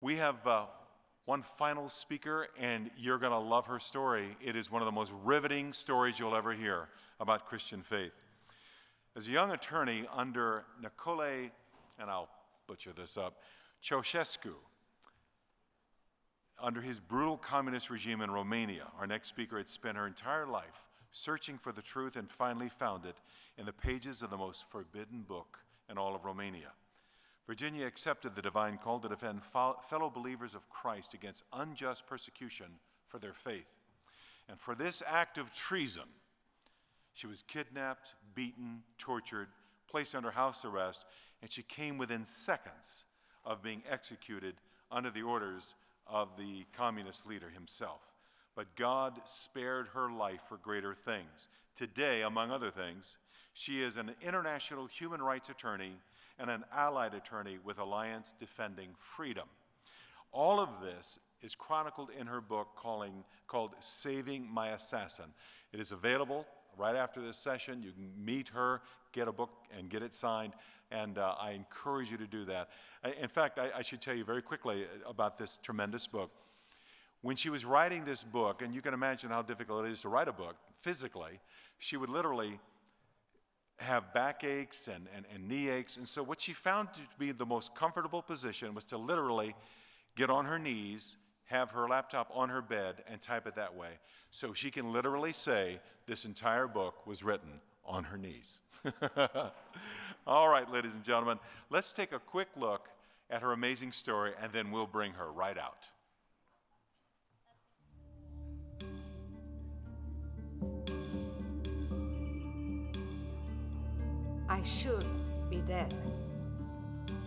We have one final speaker, and you're going to love her story. It is one of the most riveting stories you'll ever hear about Christian faith. As a young attorney under Nicole, and I'll butcher this up, Ceausescu, under his brutal communist regime in Romania, our next speaker had spent her entire life searching for the truth and finally found it in the pages of the most forbidden book in all of Romania. Virginia accepted the divine call to defend fellow believers of Christ against unjust persecution for their faith. And for this act of treason, she was kidnapped, beaten, tortured, placed under house arrest, and she came within seconds of being executed under the orders of the communist leader himself. But God spared her life for greater things. Today, among other things, she is an international human rights attorney and an allied attorney with Alliance Defending Freedom. All of this is chronicled in her book called Saving My Assassin. It is available right after this session. You can meet her, get a book, and get it signed, and I encourage you to do that. In fact, I should tell you very quickly about this tremendous book. When she was writing this book, and you can imagine how difficult it is to write a book physically, she would literally have backaches and knee aches. And so what she found to be the most comfortable position was to literally get on her knees, have her laptop on her bed, and type it that way. So she can literally say this entire book was written on her knees. All right, ladies and gentlemen, let's take a quick look at her amazing story, and then we'll bring her right out. I should be dead,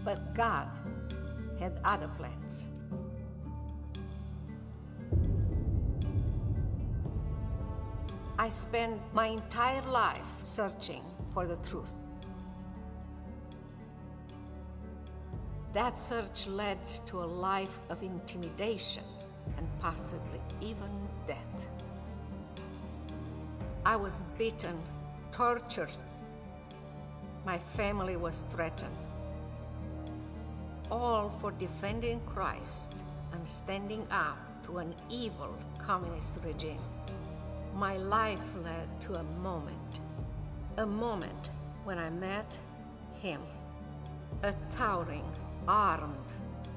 but God had other plans. I spent my entire life searching for the truth. That search led to a life of intimidation and possibly even death. I was beaten, tortured. My family was threatened. All for defending Christ and standing up to an evil communist regime. My life led to a moment when I met him, a towering, armed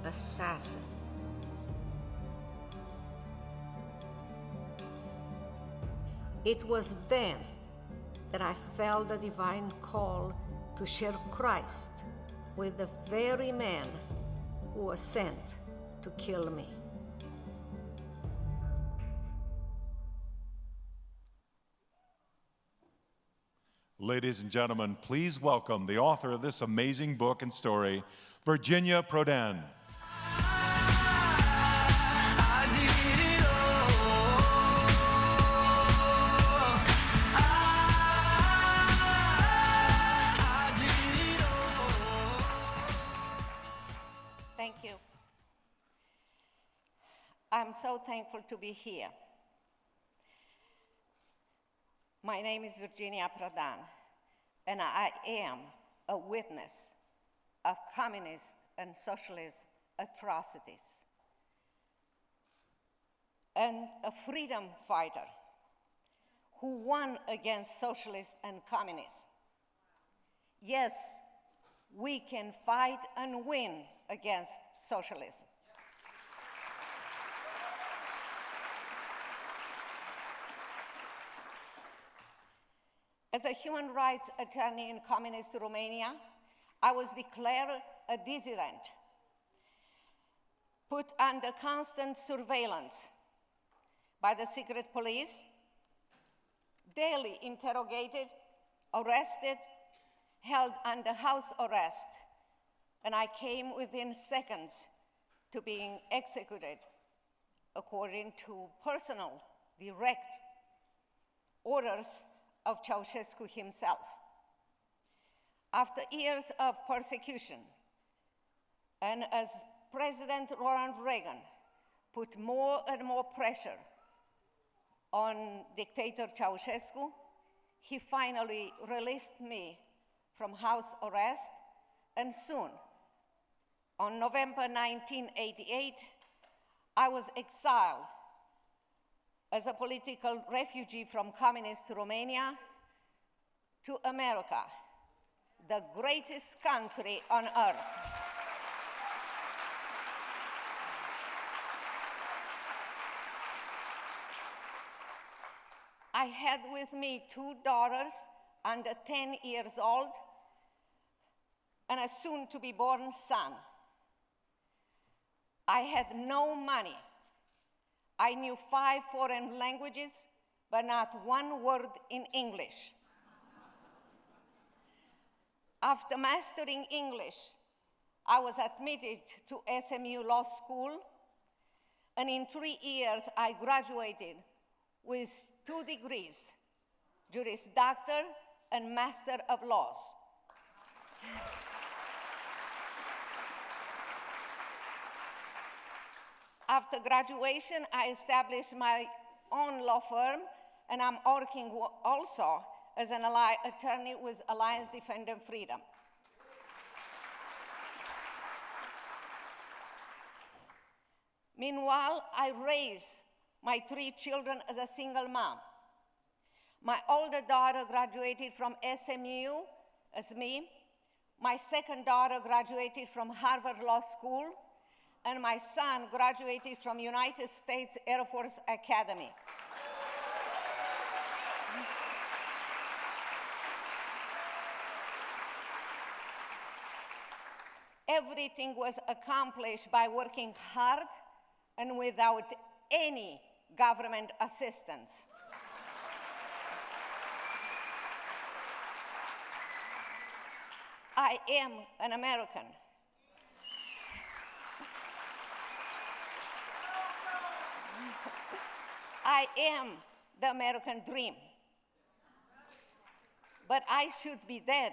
assassin. It was then that I felt the divine call to share Christ with the very man who was sent to kill me. Ladies and gentlemen, please welcome the author of this amazing book and story, Virginia Prodan. Thank you. I'm so thankful to be here. My name is Virginia Prodan, and I am a witness of communist and socialist atrocities, and a freedom fighter who won against socialists and communists. Yes, we can fight and win against socialism. As a human rights attorney in communist Romania, I was declared a dissident, put under constant surveillance by the secret police, daily interrogated, arrested, held under house arrest, and I came within seconds to being executed according to personal, direct orders of Ceausescu himself. After years of persecution, and as President Ronald Reagan put more and more pressure on dictator Ceausescu, he finally released me from house arrest, and soon, on November 1988, I was exiled as a political refugee from communist Romania to America, the greatest country on earth. I had with me 2 daughters under 10 years old and a soon-to-be-born son. I had no money. I knew 5 foreign languages, but not one word in English. After mastering English, I was admitted to SMU Law School, and in 3 years, I graduated with 2 degrees, Juris Doctor and Master of Laws. After graduation, I established my own law firm, and I'm working also as an attorney with Alliance Defending Freedom. Meanwhile, I raised my 3 children as a single mom. My older daughter graduated from SMU as me. My second daughter graduated from Harvard Law School, and my son graduated from United States Air Force Academy. Everything was accomplished by working hard and without any government assistance. I am an American. I am the American dream. But I should be dead,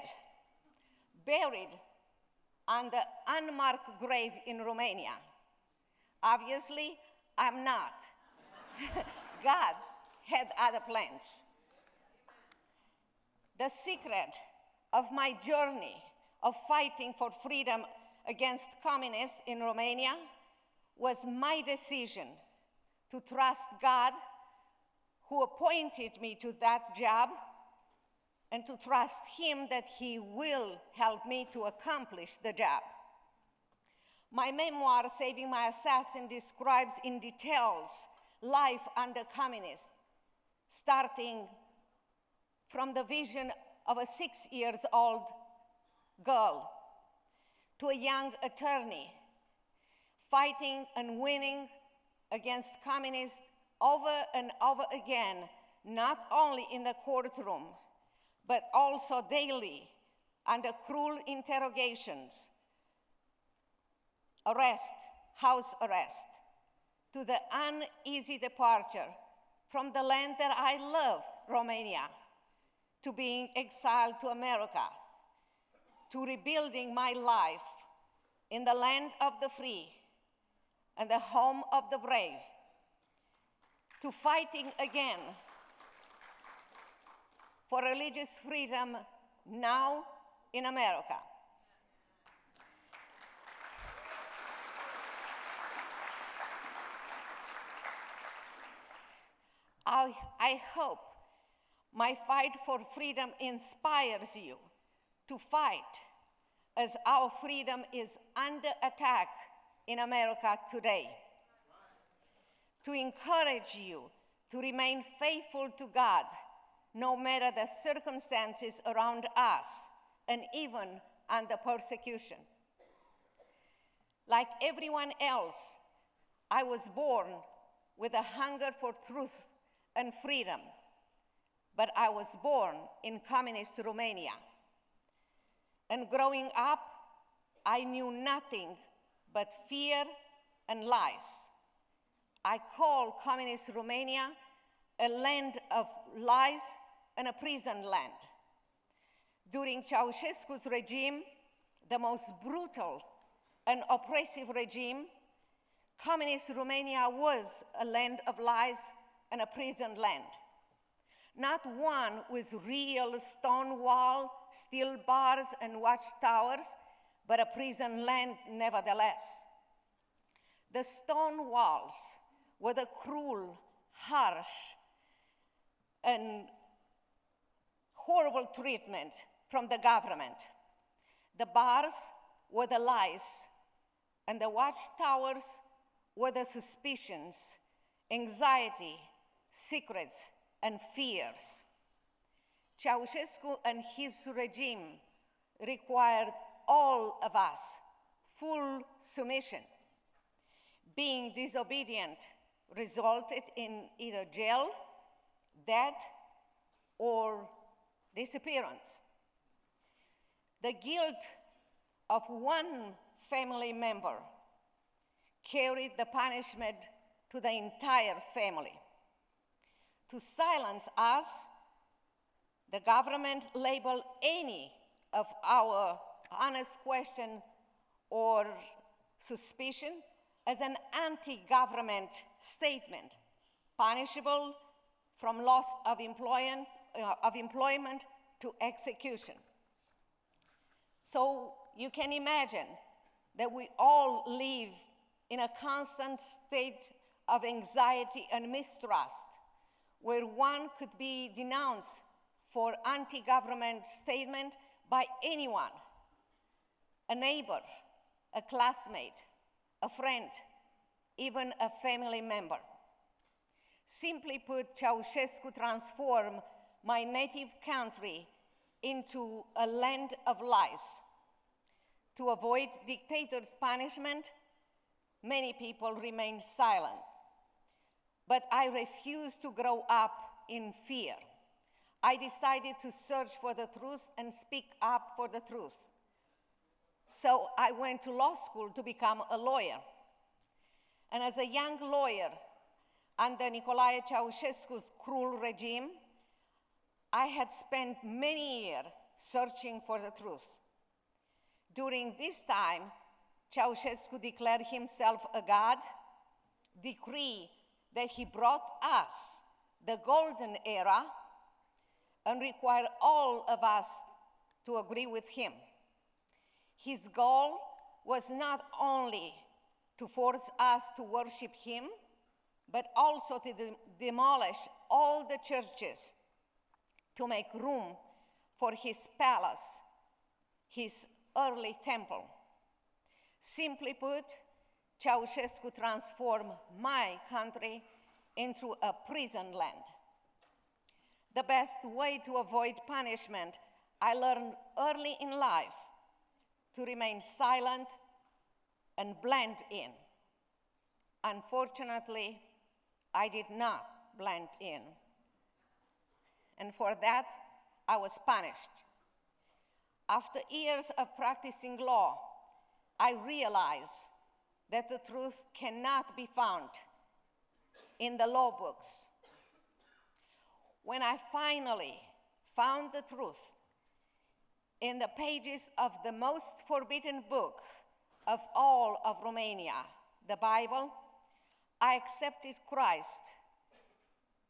buried on the unmarked grave in Romania. Obviously, I'm not. God had other plans. The secret of my journey of fighting for freedom against communists in Romania was my decision to trust God, who appointed me to that job, and to trust Him that He will help me to accomplish the job. My memoir, Saving My Assassin, describes in details life under communists, starting from the vision of a 6-year-old girl to a young attorney fighting and winning against communists over and over again, not only in the courtroom, but also daily under cruel interrogations, arrest, house arrest, to the uneasy departure from the land that I loved, Romania, to being exiled to America, to rebuilding my life in the land of the free and the home of the brave, to fighting again for religious freedom now in America. I hope my fight for freedom inspires you to fight, as our freedom is under attack in America today. To encourage you to remain faithful to God, no matter the circumstances around us, and even under persecution. Like everyone else, I was born with a hunger for truth and freedom, but I was born in communist Romania. And growing up, I knew nothing but fear and lies. I call communist Romania a land of lies and a prison land. During Ceausescu's regime, the most brutal and oppressive regime, communist Romania was a land of lies and a prison land. Not one with real stone wall, steel bars, and watchtowers, but a prison land nevertheless. The stone walls were the cruel, harsh, and horrible treatment from the government. The bars were the lies, and the watchtowers were the suspicions, anxiety, secrets, and fears. Ceausescu and his regime required all of us full submission. Being disobedient resulted in either jail, death, or disappearance. The guilt of one family member carried the punishment to the entire family. To silence us, the government labeled any of our honest question or suspicion as an anti-government statement, punishable from loss of employment to execution. So you can imagine that we all live in a constant state of anxiety and mistrust, where one could be denounced for anti-government statement by anyone, a neighbor, a classmate, a friend, even a family member. Simply put, Ceausescu transformed my native country into a land of lies. To avoid dictators' punishment, many people remained silent. But I refused to grow up in fear. I decided to search for the truth and speak up for the truth. So I went to law school to become a lawyer. And as a young lawyer under Nicolae Ceausescu's cruel regime, I had spent many years searching for the truth. During this time, Ceausescu declared himself a god, decreed that he brought us the golden era, and required all of us to agree with him. His goal was not only to force us to worship him, but also to demolish all the churches to make room for his palace, his early temple. Simply put, Ceausescu transformed my country into a prison land. The best way to avoid punishment, I learned early in life to remain silent and blend in. Unfortunately, I did not blend in. And for that, I was punished. After years of practicing law, I realized that the truth cannot be found in the law books. When I finally found the truth in the pages of the most forbidden book of all of Romania, the Bible, I accepted Christ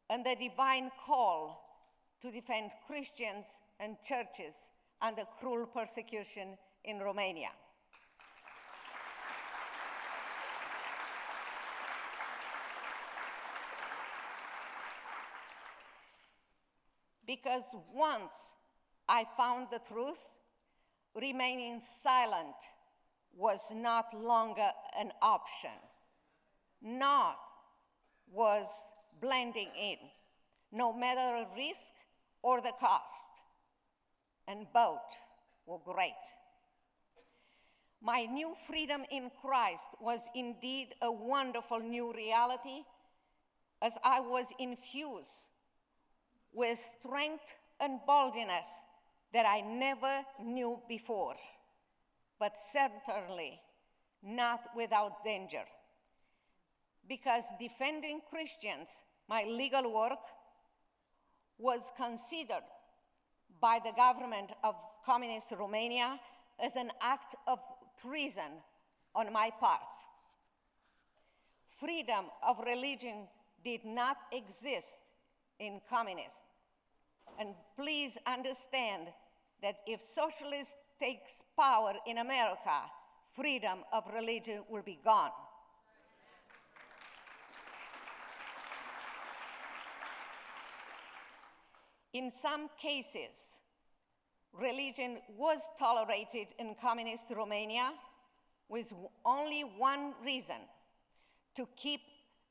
and the divine call to defend Christians and churches under cruel persecution in Romania. Because once I found the truth, remaining silent was not longer an option. Not was blending in, no matter the risk or the cost. And both were great. My new freedom in Christ was indeed a wonderful new reality, as I was infused with strength and boldness that I never knew before, but certainly not without danger. Because defending Christians, my legal work, was considered by the government of Communist Romania as an act of treason on my part. Freedom of religion did not exist in communism. And please understand that if socialists takes power in America, freedom of religion will be gone. In some cases, religion was tolerated in communist Romania with only one reason: to keep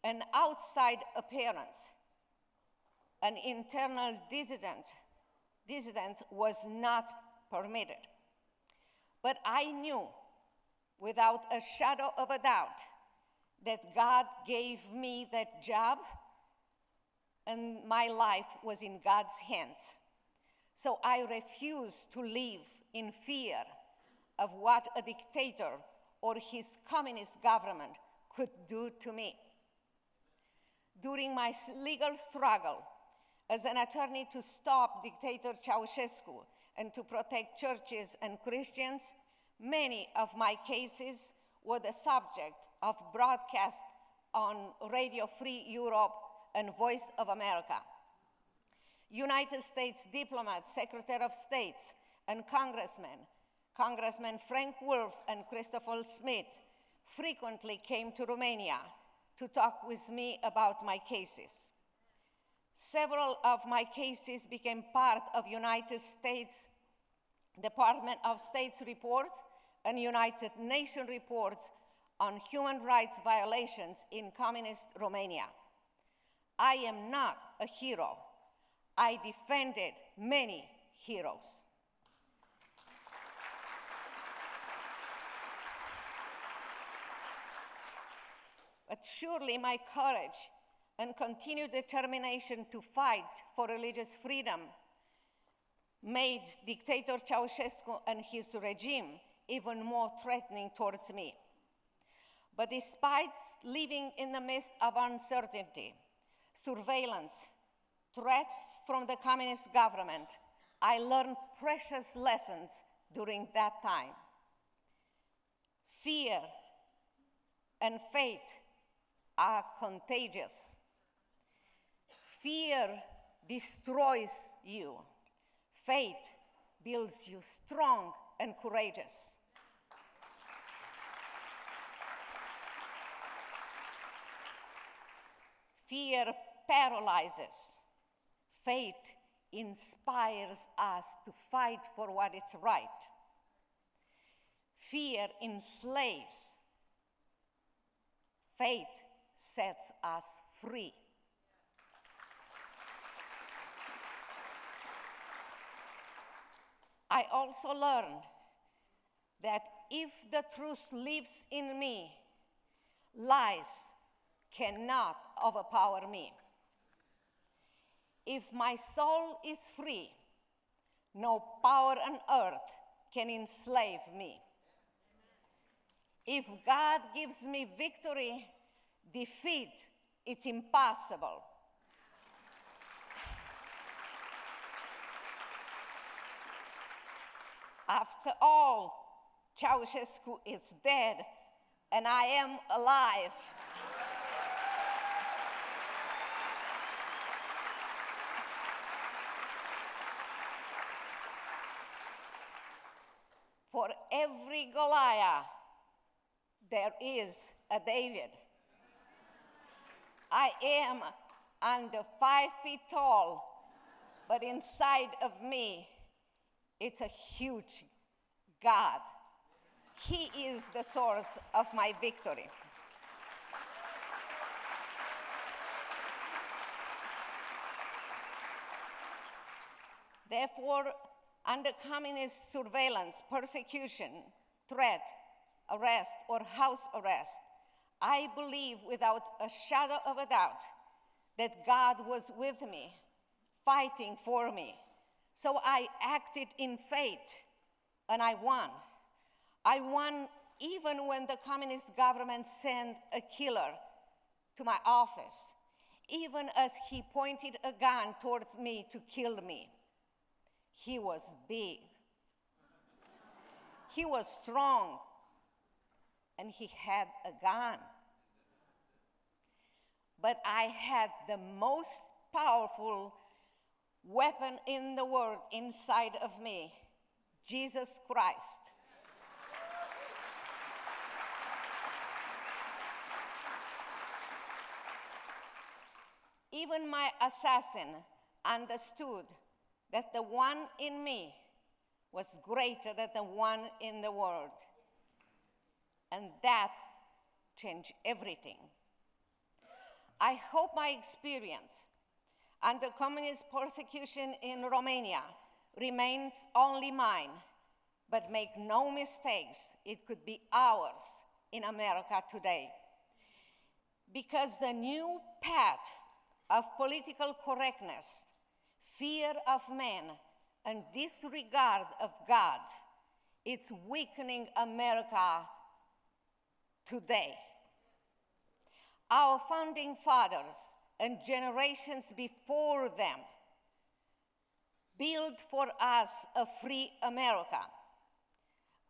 an outside appearance. An internal dissident was not permitted. But I knew, without a shadow of a doubt, that God gave me that job and my life was in God's hands. So I refused to live in fear of what a dictator or his communist government could do to me. During my legal struggle as an attorney to stop dictator Ceausescu and to protect churches and Christians, many of my cases were the subject of broadcast on Radio Free Europe and Voice of America. United States diplomats, Secretary of State, and Congressmen Frank Wolf and Christopher Smith frequently came to Romania to talk with me about my cases. Several of my cases became part of United States Department of State's report and United Nations reports on human rights violations in communist Romania. I am not a hero. I defended many heroes. But surely my courage and continued determination to fight for religious freedom made dictator Ceausescu and his regime even more threatening towards me. But despite living in the midst of uncertainty, surveillance, threat from the communist government, I learned precious lessons during that time. Fear and faith are contagious. Fear destroys you. Faith builds you strong and courageous. Fear paralyzes. Faith inspires us to fight for what is right. Fear enslaves. Faith sets us free. I also learned that if the truth lives in me, lies cannot overpower me. If my soul is free, no power on earth can enslave me. If God gives me victory, defeat is impossible. After all, Ceausescu is dead and I am alive. For every Goliath, there is a David. I am under 5 feet tall, but inside of me, it's a huge God. He is the source of my victory. Therefore, under communist surveillance, persecution, threat, arrest, or house arrest, I believe without a shadow of a doubt that God was with me, fighting for me. So I acted in faith, and I won. I won even when the communist government sent a killer to my office, even as he pointed a gun towards me to kill me. He was big. He was strong, and he had a gun. But I had the most powerful weapon in the world inside of me, Jesus Christ. Even my assassin understood that the one in me was greater than the one in the world. And that changed everything. I hope my experience under communist persecution in Romania remains only mine, but make no mistakes, it could be ours in America today. Because the new path of political correctness, fear of man, and disregard of God, it's weakening America today. Our founding fathers and generations before them built for us a free America.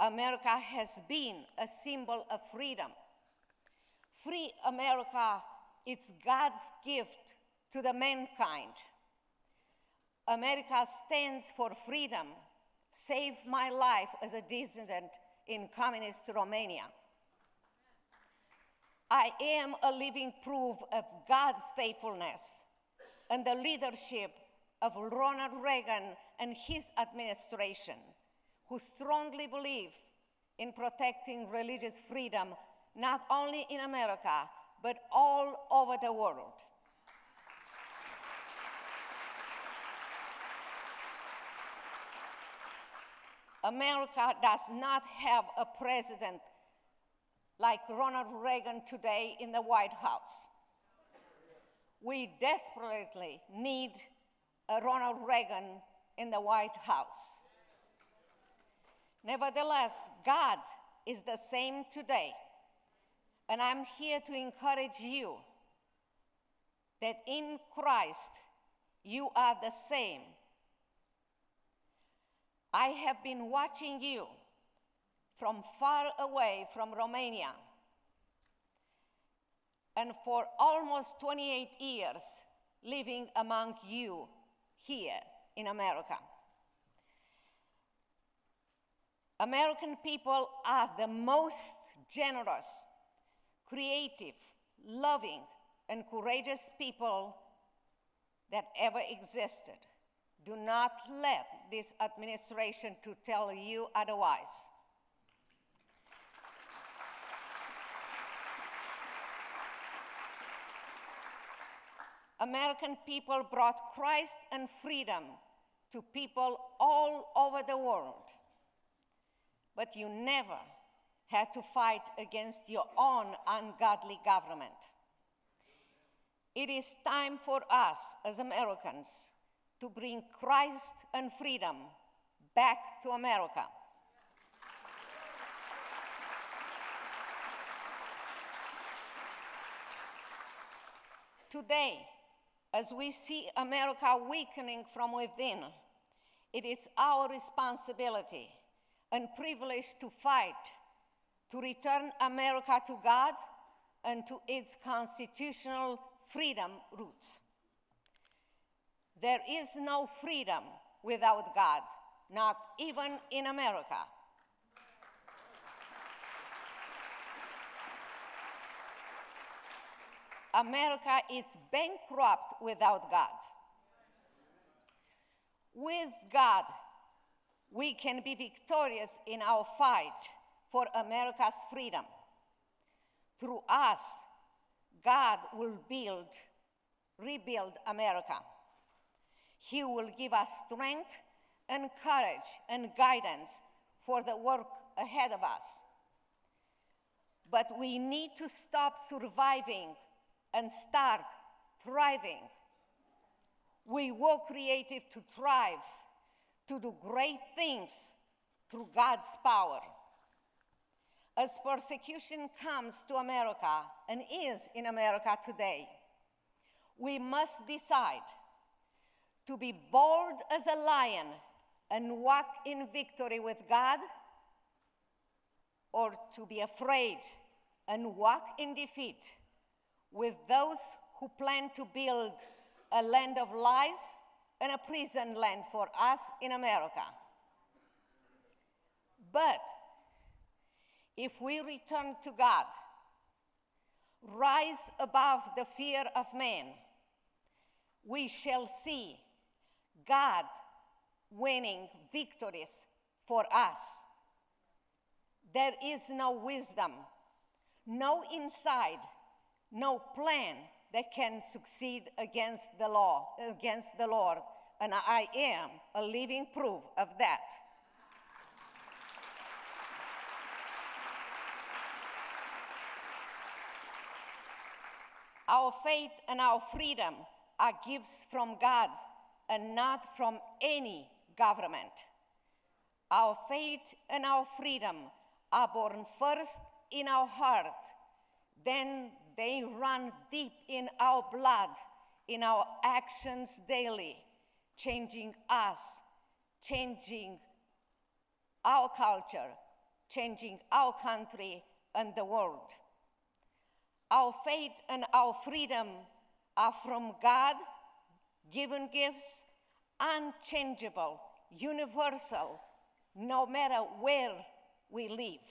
America has been a symbol of freedom. Free America, it's God's gift to the mankind. America stands for freedom, saved my life as a dissident in communist Romania. I am a living proof of God's faithfulness and the leadership of Ronald Reagan and his administration, who strongly believe in protecting religious freedom, not only in America, but all over the world. America does not have a president like Ronald Reagan today in the White House. We desperately need a Ronald Reagan in the White House. Nevertheless, God is the same today, and I'm here to encourage you that in Christ you are the same. I have been watching you from far away from Romania, and for almost 28 years living among you here in America. American people are the most generous, creative, loving, and courageous people that ever existed. Do not let this administration to tell you otherwise. American people brought Christ and freedom to people all over the world. But you never had to fight against your own ungodly government. It is time for us as Americans to bring Christ and freedom back to America. Today, as we see America weakening from within, it is our responsibility and privilege to fight to return America to God and to its constitutional freedom roots. There is no freedom without God, not even in America. America is bankrupt without God. With God, we can be victorious in our fight for America's freedom. Through us, God will rebuild America. He will give us strength and courage and guidance for the work ahead of us. But we need to stop surviving and start thriving. We were created to thrive, to do great things through God's power. As persecution comes to America and is in America today, we must decide to be bold as a lion and walk in victory with God, or to be afraid and walk in defeat with those who plan to build a land of lies and a prison land for us in America. But if we return to God, rise above the fear of man, we shall see God winning victories for us. There is no wisdom, no insight, no plan that can succeed against the Lord, and I am a living proof of that. Our faith and our freedom are gifts from God and not from any government. Our faith and our freedom are born first in our heart, then they run deep in our blood, in our actions daily, changing us, changing our culture, changing our country and the world. Our faith and our freedom are from God, given gifts, unchangeable, universal, no matter where we live.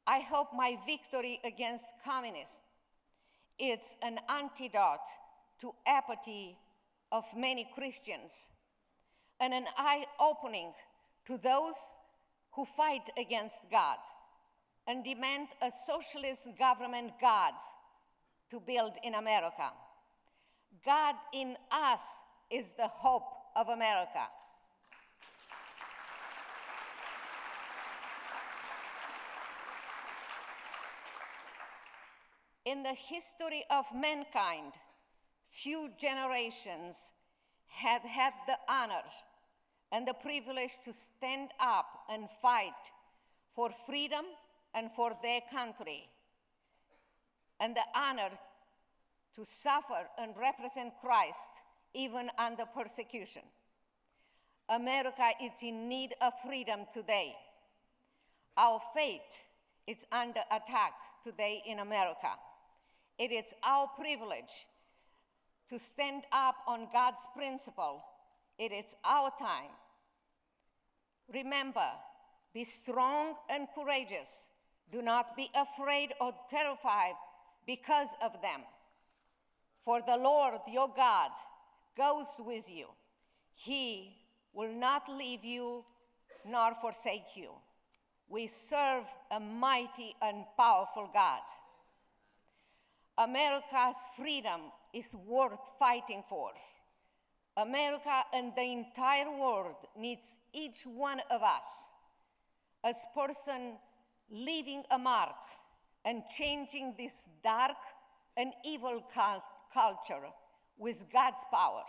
I hope my victory against communists is an antidote to apathy of many Christians and an eye-opening to those who fight against God and demand a socialist government God to build in America. God in us is the hope of America. In the history of mankind, few generations had had the honor and the privilege to stand up and fight for freedom and for their country, and the honor to suffer and represent Christ even under persecution. America is in need of freedom today. Our faith is under attack today in America. It is our privilege to stand up on God's principle. It is our time. Remember, be strong and courageous. Do not be afraid or terrified because of them. For the Lord your God goes with you. He will not leave you nor forsake you. We serve a mighty and powerful God. America's freedom is worth fighting for. America and the entire world needs each one of us as person leaving a mark and changing this dark and evil culture with God's power.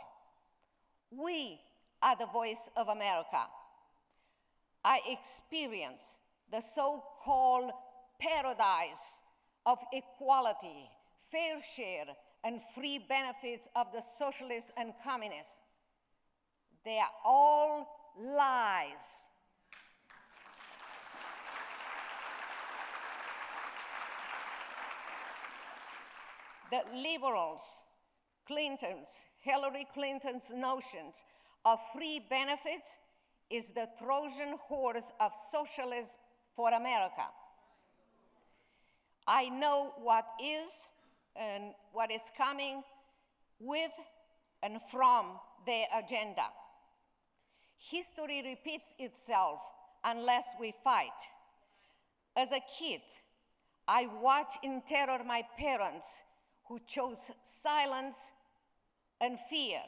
We are the voice of America. I experience the so-called paradise of equality, fair share, and free benefits of the socialists and communists. They are all lies. The liberals, Hillary Clinton's notions of free benefits is the Trojan horse of socialism for America. I know what is and what is coming with and from their agenda. History repeats itself unless we fight. As a kid, I watched in terror my parents who chose silence and fear,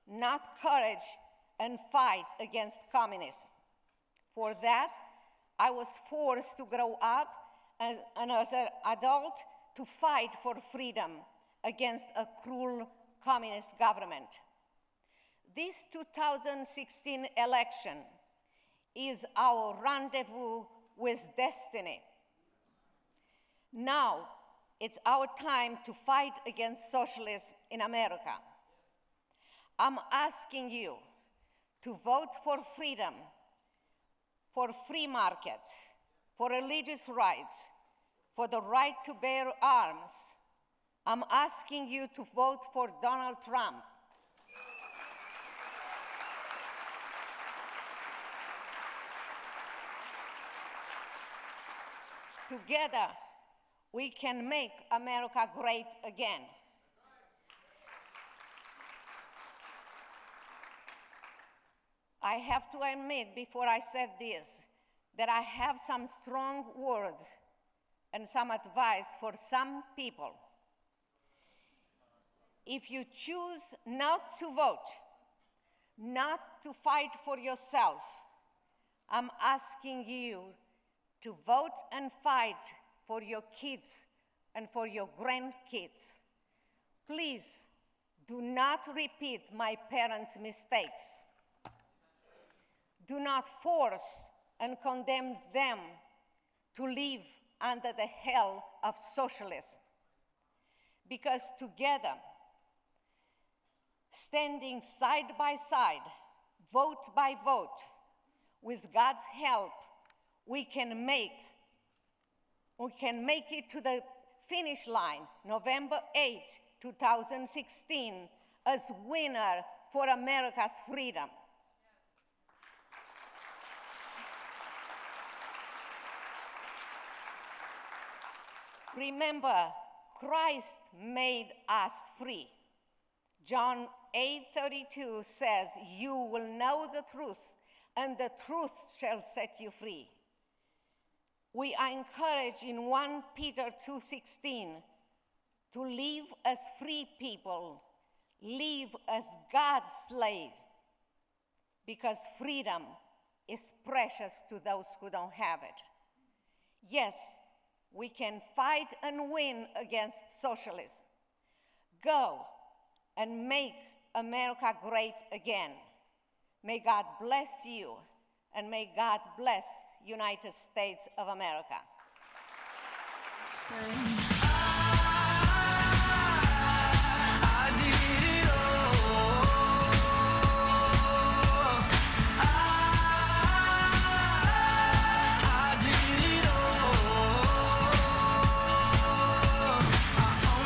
not courage and fight against communism. For that, I was forced to grow up and as an adult to fight for freedom against a cruel communist government. This 2016 election is our rendezvous with destiny. Now, it's our time to fight against socialism in America. I'm asking you to vote for freedom, for free market, for religious rights, for the right to bear arms. I'm asking you to vote for Donald Trump. Together, we can make America great again. I have to admit, before I said this, that I have some strong words and some advice for some people. If you choose not to vote, not to fight for yourself, I'm asking you to vote and fight for your kids and for your grandkids. Please do not repeat my parents' mistakes. Do not force and condemn them to live under the hell of socialism. Because together, standing side by side, vote by vote, with God's help, we can make it to the finish line, November 8, 2016, as winner for America's freedom. Remember, Christ made us free. John 8:32 says, "You will know the truth, and the truth shall set you free." We are encouraged in 1 Peter 2:16 to live as free people, live as God's slave, because freedom is precious to those who don't have it. Yes, we can fight and win against socialism. Go and make America great again. May God bless you, and may God bless United States of America. Thank